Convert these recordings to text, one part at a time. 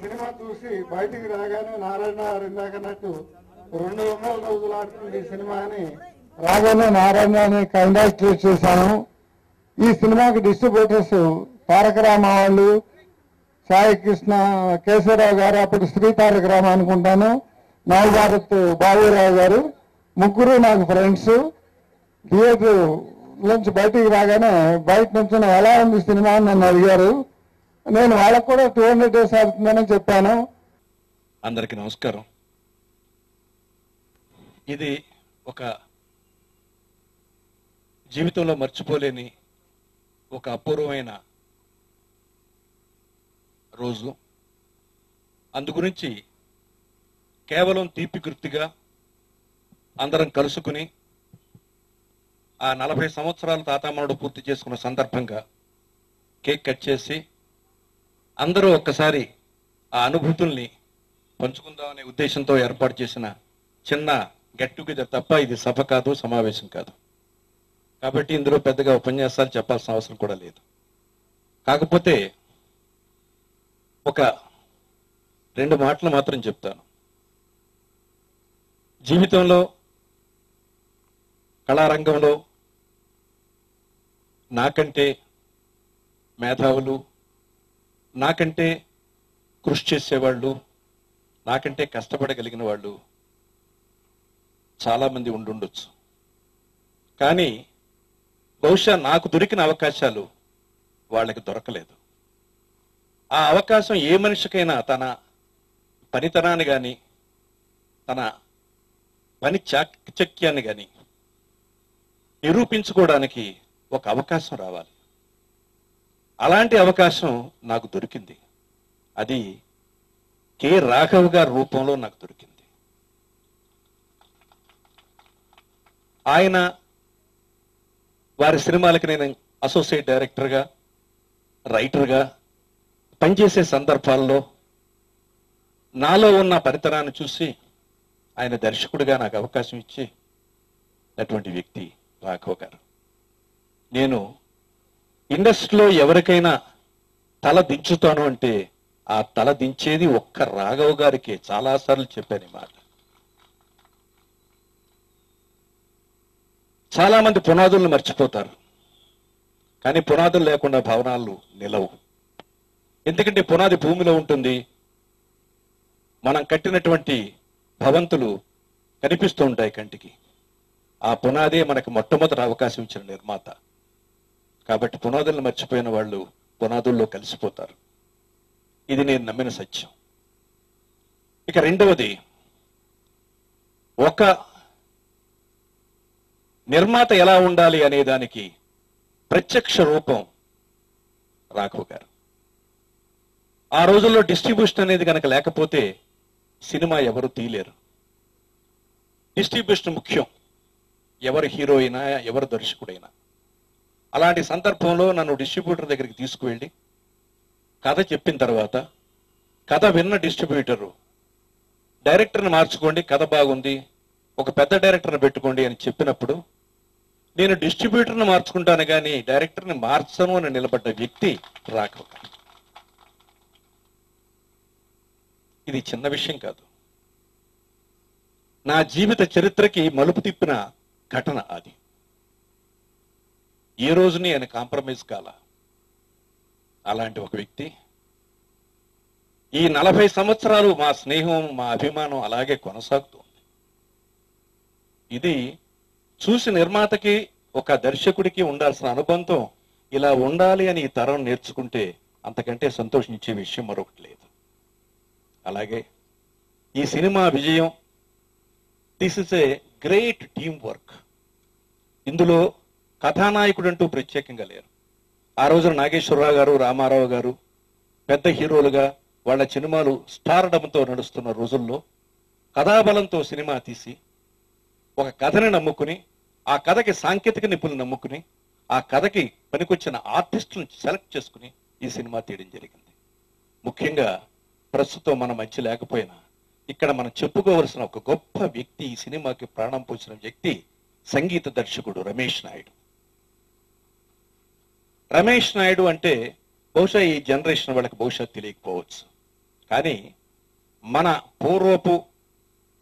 Cinema చూసి బయటికి రాగానే నారాయణ గారు ఇందాకన్నట్టు 200 రోజులు ఆడుతుంది ఈ సినిమా అని రాగానే నారాయణని కంగ్రాచులేట్ చేశాను. ఈ సినిమాకి డిస్ట్రిబ్యూటర్స్ తారక రామ వాళ్ళు, సాయి కృష్ణ, కేశవరావు గారు, అప్పుడు శ్రీ తారక రామ అనుకుంటాను, నవభారత్ బాబురావు గారు, ముగ్గురు నాకు ఫ్రెండ్స్. థియేటర్ నుంచి బయటికి రాగానే బయట నుంచి ఎలా ఉంది సినిమా అని నన్ను అడిగారు. నేను వాళ్ళకు కూడా 200 days ఆడుతుందని చెప్పాను. అందరికీ నమస్కారం. ఇది ఒక జీవితంలో మర్చిపోలేని ఒక అపూర్వమైన రోజు. అందుగురించి కేవలం తీపి గుర్తుగా అందరం కలుసుకుని ఆ 40 సంవత్సరాల తాతామనుడు పూర్తి చేసుకున్న సందర్భంగా కేక్ కట్ చేసి అందరూ ఒక్కసారి ఆ అనుభూతుల్ని పంచుకుందామనే ఉద్దేశంతో ఏర్పాటు చేసిన చిన్న గెట్ టుగెదర్ తప్ప ఇది సభ కాదు, సమావేశం కాదు. కాబట్టి ఇందులో పెద్దగా ఉపన్యాసాలు చెప్పాల్సిన అవసరం కూడా లేదు. కాకపోతే ఒక 2 మాటలు మాత్రం చెప్తాను. జీవితంలో కళారంగంలో నాకంటే మేధావులు, నాకంటే కృషి చేసేవాళ్ళు, నాకంటే కష్టపడగలిగిన వాళ్ళు చాలామంది ఉండుండొచ్చు. కానీ బహుశా నాకు దొరికిన అవకాశాలు వాళ్ళకి దొరకలేదు. ఆ అవకాశం ఏ మనిషికైనా తన పనితనాన్ని కానీ, తన పని చాకచక్యాన్ని కానీ నిరూపించుకోవడానికి ఒక అవకాశం రావాలి. అలాంటి అవకాశం నాకు దొరికింది. అది కె. రాఘవ్ గారి రూపంలో నాకు దొరికింది. ఆయన వారి సినిమాలకి నేను అసోసియేట్ డైరెక్టర్గా, రైటర్గా పనిచేసే సందర్భాల్లో నాలో ఉన్న పరితనాన్ని చూసి ఆయన దర్శకుడిగా నాకు అవకాశం ఇచ్చి అటువంటి వ్యక్తి రాఘవ్ గారు. నేను ఇండస్ట్రీలో ఎవరికైనా తల దించుతాను అంటే ఆ తల దించేది ఒక్క రాఘవ్ గారికి. చాలాసార్లు చెప్పాను ఈ మాట. చాలా మంది పునాదులను మర్చిపోతారు, కానీ పునాదులు లేకుండా భవనాలు నిలవు. ఎందుకంటే పునాది భూమిలో ఉంటుంది. మనం కట్టినటువంటి భవంతులు కనిపిస్తూ ఉంటాయి కంటికి. ఆ పునాదే మనకు మొట్టమొదటి అవకాశం ఇచ్చిన నిర్మాత. కాబట్టి పునాదులను మర్చిపోయిన వాళ్ళు పునాదుల్లో కలిసిపోతారు. ఇది నేను నమ్మిన సత్యం. ఇక రెండవది, ఒక నిర్మాత ఎలా ఉండాలి అనే దానికి ప్రత్యక్ష రూపం రాఘవ్ గారు. ఆ రోజుల్లో డిస్ట్రిబ్యూషన్ అనేది కనుక లేకపోతే సినిమా ఎవరు తీయలేరు. డిస్ట్రిబ్యూషన్ ముఖ్యం, ఎవరు హీరో అయినా, ఎవరు దర్శకుడైనా. అలాంటి సందర్భంలో నన్ను డిస్ట్రిబ్యూటర్ దగ్గరికి తీసుకువెళ్ళి కథ చెప్పిన తర్వాత కథ విన్న డిస్ట్రిబ్యూటరు డైరెక్టర్ని మార్చుకోండి, కథ బాగుంది, ఒక పెద్ద డైరెక్టర్ని పెట్టుకోండి అని చెప్పినప్పుడు నేను డిస్ట్రిబ్యూటర్ని మార్చుకుంటాను కానీ డైరెక్టర్ని మార్చను అని నిలబడ్డ వ్యక్తి రాఘవ్. ఇది చిన్న విషయం కాదు. నా జీవిత చరిత్రకి మలుపు తిప్పిన ఘటన అది. ఏ రోజుని ఆయన కాంప్రమైజ్ కాల. అలాంటి ఒక వ్యక్తి. ఈ 40 సంవత్సరాలు మా స్నేహం, మా అభిమానం అలాగే కొనసాగుతుంది. ఇది చూసి నిర్మాతకి, ఒక దర్శకుడికి ఉండాల్సిన అనుబంధం ఇలా ఉండాలి అని ఈ తరం నేర్చుకుంటే అంతకంటే సంతోషించే విషయం మరొకటి లేదు. అలాగే ఈ సినిమా విజయం, this is a great team work. ఇందులో కథానాయకుడు అంటూ ప్రత్యేకంగా లేరు. ఆ రోజున నాగేశ్వరరావు గారు, రామారావు గారు పెద్ద హీరోలుగా వాళ్ళ సినిమాలు స్టార్డమ్తో నడుస్తున్న రోజుల్లో కథాబలంతో సినిమా తీసి ఒక కథని నమ్ముకుని, ఆ కథకి సాంకేతిక నిపుణులు నమ్ముకుని, ఆ కథకి పనికొచ్చిన ఆర్టిస్టులను సెలెక్ట్ చేసుకుని ఈ సినిమా తీయడం జరిగింది. ముఖ్యంగా ప్రస్తుతం మన మధ్య లేకపోయినా ఇక్కడ మనం చెప్పుకోవలసిన ఒక గొప్ప వ్యక్తి, ఈ సినిమాకి ప్రాణం పోసిన వ్యక్తి సంగీత దర్శకుడు రమేష్ నాయుడు. రమేష్ నాయుడు అంటే బహుశా ఈ జనరేషన్ వాళ్ళకి బహుశా తెలియకపోవచ్చు. కానీ మన పూర్వపు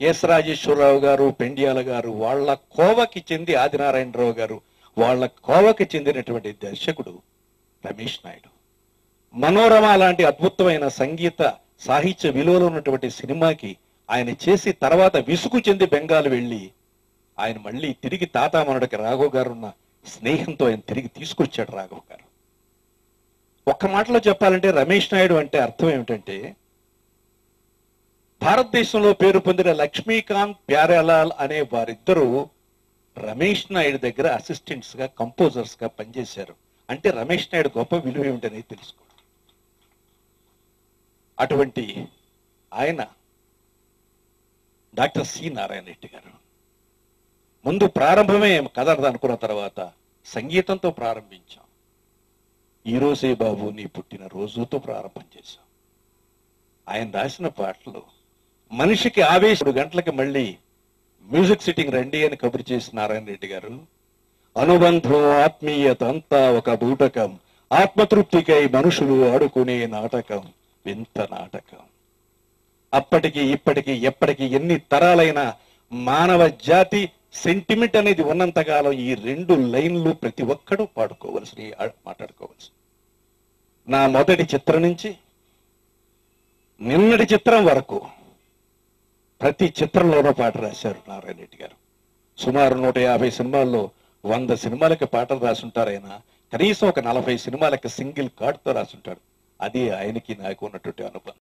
ఎస్ రాజేశ్వరరావు గారు, పెండ్యాల గారు వాళ్ళ కోవకి చెంది, ఆదినారాయణరావు గారు వాళ్ళ కోవకి చెందినటువంటి దర్శకుడు రమేష్ నాయుడు. మనోరమ లాంటి అద్భుతమైన సంగీత సాహిత్య విలువలు ఉన్నటువంటి సినిమాకి ఆయన చేసి తర్వాత విసుగు చెంది బెంగాల్ వెళ్ళి ఆయన మళ్ళీ తిరిగి తాతామనుడికి రాఘవ్ గారు ఉన్న స్నేహంతో ఆయన తిరిగి తీసుకొచ్చాడు. రాఘవ్ గారు ఒక్క మాటలో చెప్పాలంటే రమేష్ నాయుడు అంటే అర్థం ఏమిటంటే, భారతదేశంలో పేరు పొందిన లక్ష్మీకాంత్ ప్యారేలాల్ అనే వారిద్దరూ రమేష్ నాయుడు దగ్గర అసిస్టెంట్స్ గా, కంపోజర్స్ గా పనిచేశారు. అంటే రమేష్ నాయుడు గొప్ప విలువ ఏమిటనేది తెలుసుకోండి. అటువంటి ఆయన డాక్టర్ సి నారాయణ రెడ్డి గారు ముందు ప్రారంభమే కథ అనుకున్న తర్వాత సంగీతంతో ప్రారంభించాం. ఈ రోజే బాబు నీ పుట్టిన రోజుతో ప్రారంభం చేశాం. ఆయన రాసిన పాటలు మనిషికి ఆవేశం. 2 గంటలకి మళ్ళీ మ్యూజిక్ సిట్టింగ్ రండి అని కబురు చేసి నారాయణ రెడ్డి గారు, అనుబంధం ఆత్మీయత అంతా ఒక బూటకం, ఆత్మతృప్తికై మనుషులు ఆడుకునే నాటకం, వింత నాటకం. అప్పటికి ఇప్పటికి ఎప్పటికి ఎన్ని తరాలైన మానవ జాతి సెంటిమెంట్ అనేది ఉన్నంతకాలం ఈ 2 లైన్లు ప్రతి ఒక్కడూ పాడుకోవలసి, మాట్లాడుకోవలసి. నా మొదటి చిత్రం నుంచి నిన్నటి చిత్రం వరకు ప్రతి చిత్రంలోనూ పాట రాశారు నారాయణ రెడ్డి గారు. సుమారు 150 సినిమాల్లో 100 సినిమాలకి పాటలు రాసుంటారు ఆయన. కనీసం ఒక 40 సినిమాలకి సింగిల్ కార్డ్తో రాసుంటాడు. అది ఆయనకి నాకు ఉన్నటువంటి అనుబంధం.